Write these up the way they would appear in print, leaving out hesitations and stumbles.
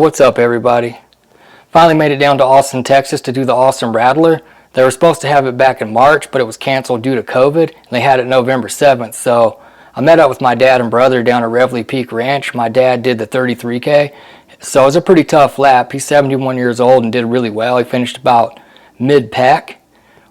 what's up everybody? Finally made it down to Austin, Texas to do the Austin Rattler. They were supposed to have it back in March, but it was canceled due to COVID, and they had it November 7th. So I met up with my dad and brother down at REVEILLE Peak Ranch. My dad did the 33K, so it was a pretty tough lap. He's 71 years old and did really well. He finished about mid-pack,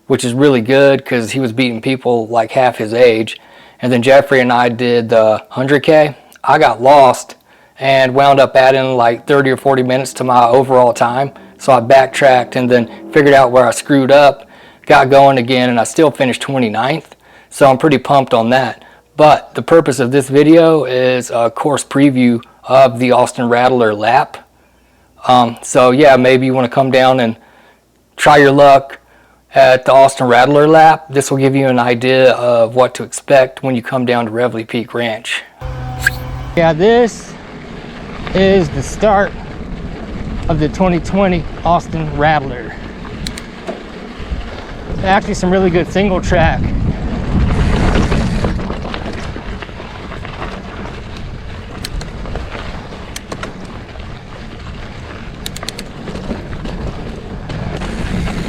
which is really good because he was beating people like half his age. And then Jeffrey and I did the 100K. I got lost and wound up adding like 30 or 40 minutes to my overall time. So I backtracked and then figured out where I screwed up, got going again, and I still finished 29th. So I'm pretty pumped on that. But the purpose of this video is a course preview of the Austin Rattler lap. So yeah, maybe you want to come down and try your luck at the Austin Rattler lap. This will give you an idea of what to expect when you come down to REVEILLE Peak Ranch. Yeah, this is the start of the 2020 Austin Rattler. Actually some really good single track.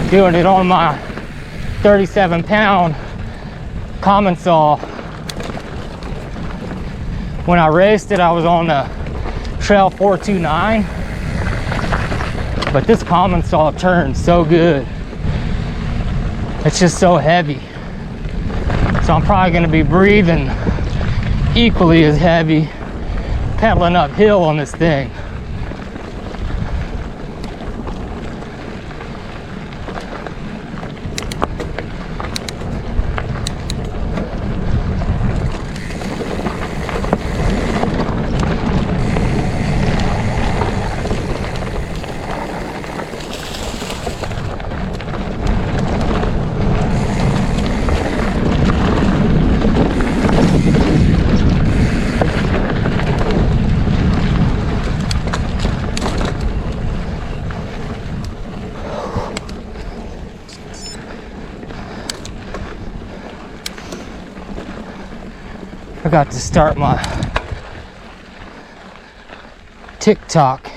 Doing it on my 37-pound common saw. When I raced it, I was on the Trail 429, but this common saw turns so good. It's just so heavy. So I'm probably gonna be breathing equally as heavy pedaling uphill on this thing. Forgot to start my TikTok.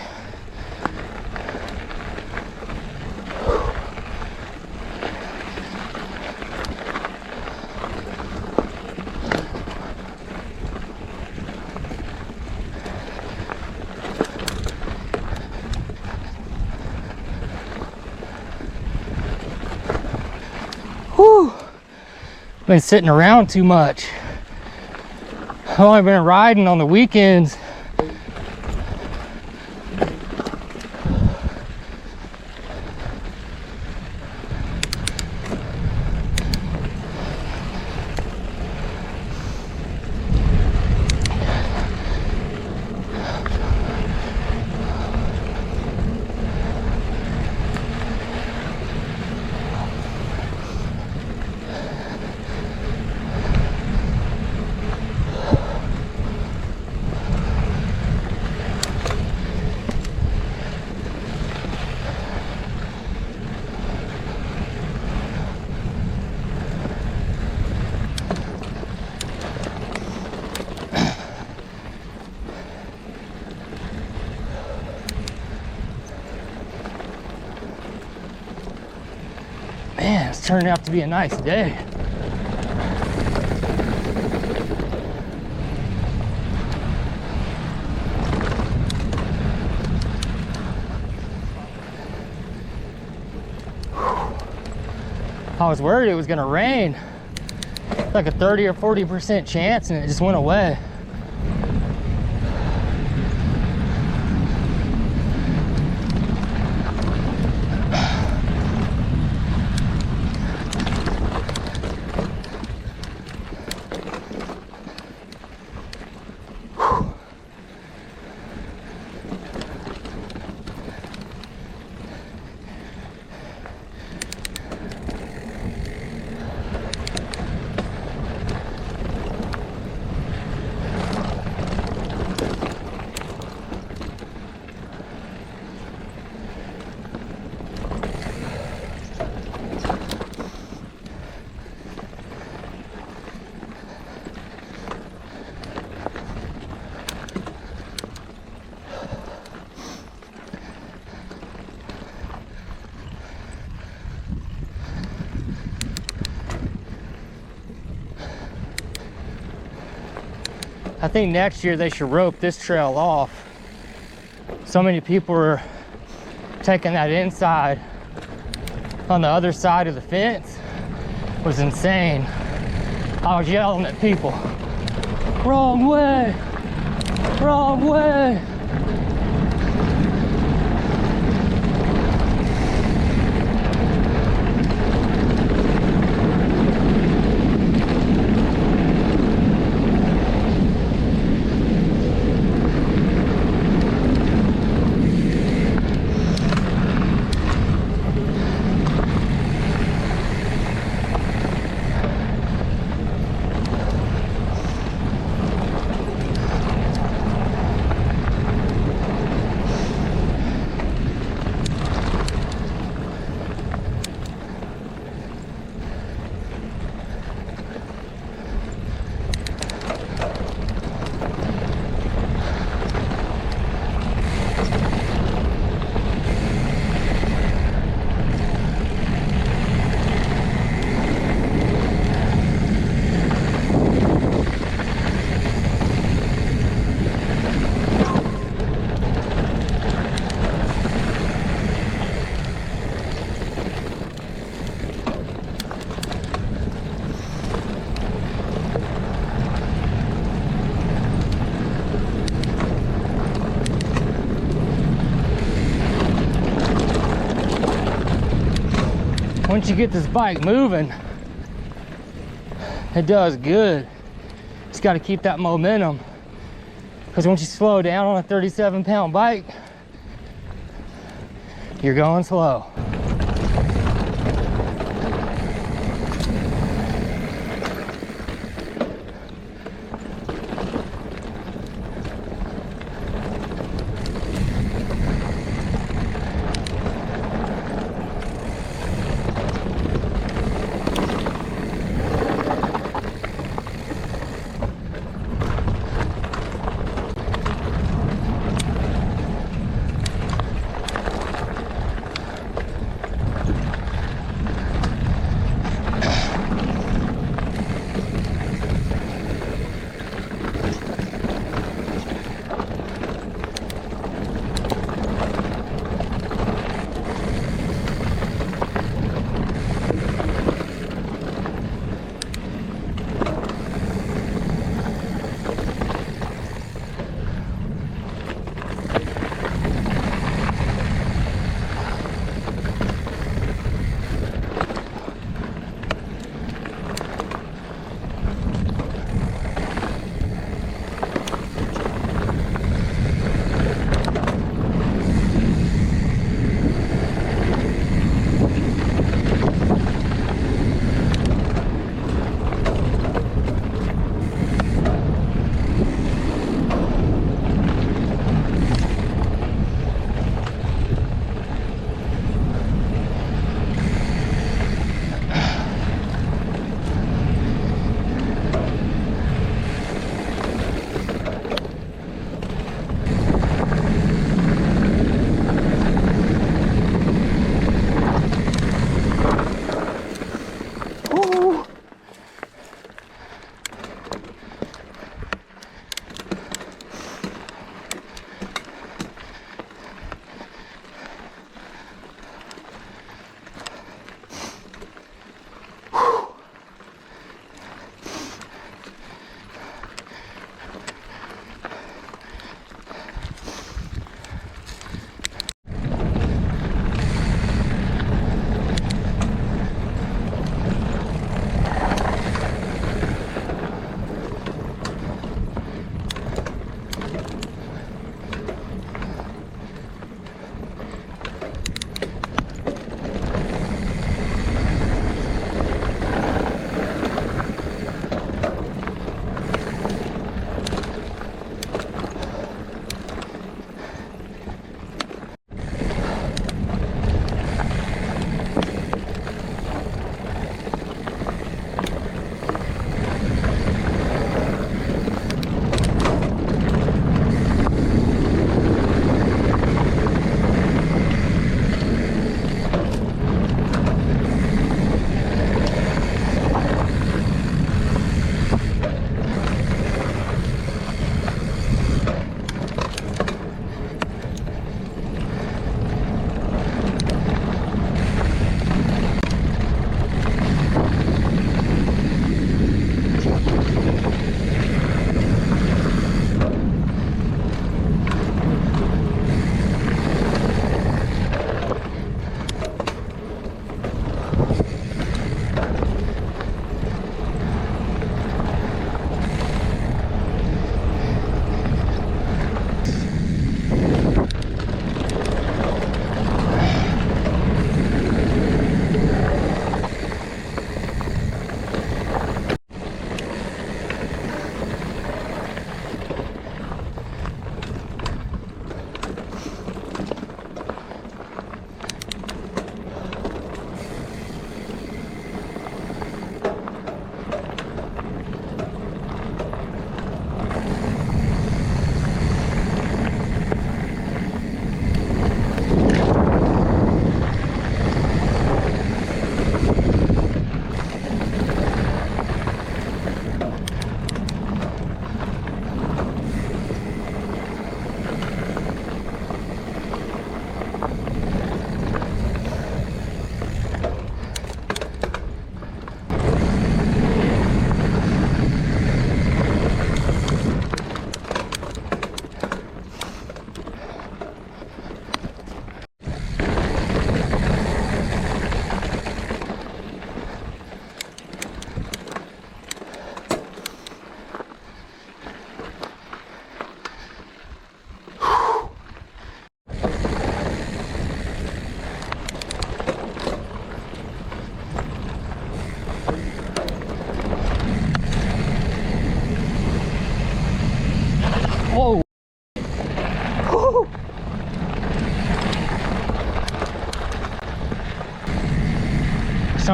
Whew. Been sitting around too much. I've only been riding on the weekends. Man, it's turning out to be a nice day. I was worried it was gonna rain. Like a 30 or 40% chance, and it just went away. I think next year they should rope this trail off. So many people are taking that inside on the other side of the fence. It was insane. I was yelling at people, wrong way, wrong way. Once you get this bike moving, it does good. Just got to keep that momentum, because once you slow down on a 37-pound bike, you're going slow.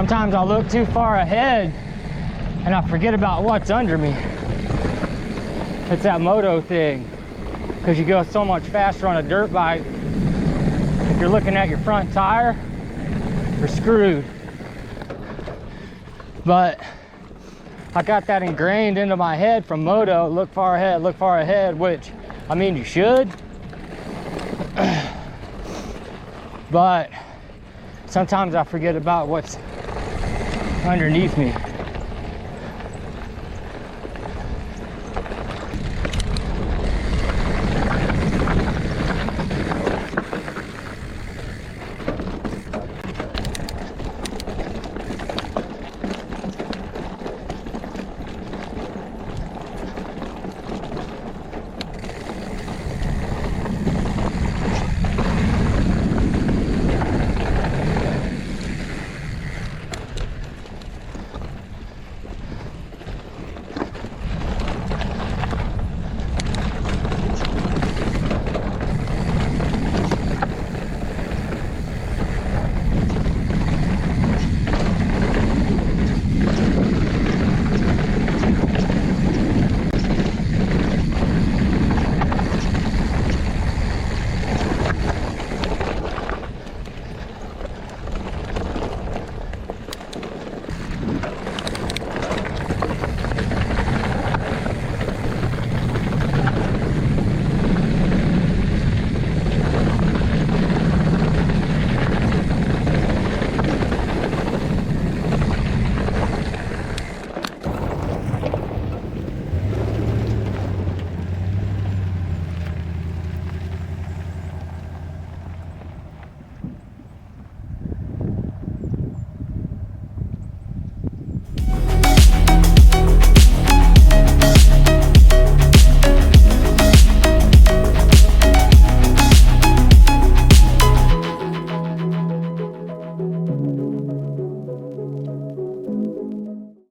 Sometimes I look too far ahead and I forget about what's under me. It's that moto thing, because you go so much faster on a dirt bike. If you're looking at your front tire, you're screwed. But I got that ingrained into my head from moto, look far ahead, which, I mean, you should. But sometimes I forget about what's underneath me.